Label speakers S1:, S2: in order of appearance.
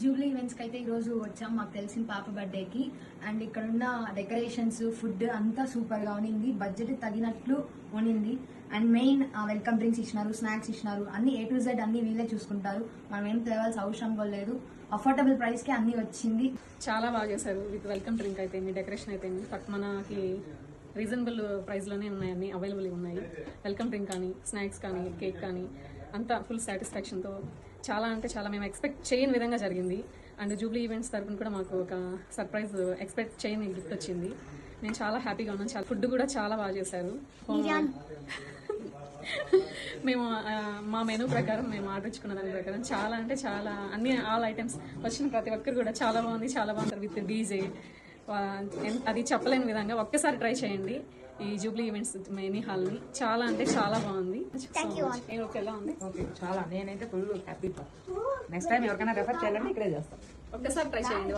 S1: Jubilee ఈవెంట్స్కి అయితే ఈరోజు వచ్చాం మాకు తెలిసిన పాప బర్త్డేకి. అండ్ ఇక్కడ ఉన్న డెకరేషన్స్, ఫుడ్ అంతా సూపర్గా ఉన్నింది, బడ్జెట్ తగినట్లు ఉన్నింది. అండ్ మెయిన్ వెల్కమ్ డ్రింక్స్ ఇచ్చినారు, స్నాక్స్ ఇచ్చినారు, అన్ని A to Z అన్ని వీళ్ళే చూసుకుంటారు. మనం ఏం తేవాల్సిన అవసరం కూడా లేదు, అఫోర్డబుల్ ప్రైస్కి అన్ని వచ్చింది.
S2: చాలా బాగా చేశారు. విత్ వెల్కమ్ డ్రింక్ అయితే డెకరేషన్ అయితే మనకి రీజనబుల్ ప్రైస్లోనే ఉన్నాయి, అన్ని అవైలబుల్ ఉన్నాయి. వెల్కమ్ డ్రింక్ కానీ, స్నాక్స్ కానీ, కేక్ కానీ అంతా ఫుల్ సాటిస్ఫాక్షన్తో చాలా అంటే చాలా మేము ఎక్స్పెక్ట్ చేయని విధంగా జరిగింది. అండ్ జూబ్లీ ఈవెంట్స్ తరఫున కూడా మాకు ఒక సర్ప్రైజ్ ఎక్స్పెక్ట్ చేయని గిఫ్ట్ వచ్చింది. నేను చాలా హ్యాపీగా ఉన్నాను. చాలా ఫుడ్ కూడా చాలా బాగా చేశారు. మేము మా మెనూ ప్రకారం మేము ఆర్డర్ ఇచ్చుకున్న దాని ప్రకారం చాలా అంటే చాలా అన్ని ఆల్ ఐటమ్స్ వచ్చిన ప్రతి ఒక్కరు కూడా చాలా బాగుంది, చాలా బాగుంటారు. విత్ డీజే అది చెప్పలేని విధంగా ఒక్కసారి ట్రై చేయండి ఈ జూబ్లీ ఈవెంట్స్ మెనీ హాల్ని. చాలా అంటే చాలా బాగుంది. ఎలా ఉంది?
S3: చాలా, నేనైతే ఫుల్ హ్యాపీ. నెక్స్ట్ టైం ఎవరికైనా రెఫర్ చేయాలంటే ఇక్కడే చేస్తాం.
S2: ఒక్కసారి ట్రై చేయండి.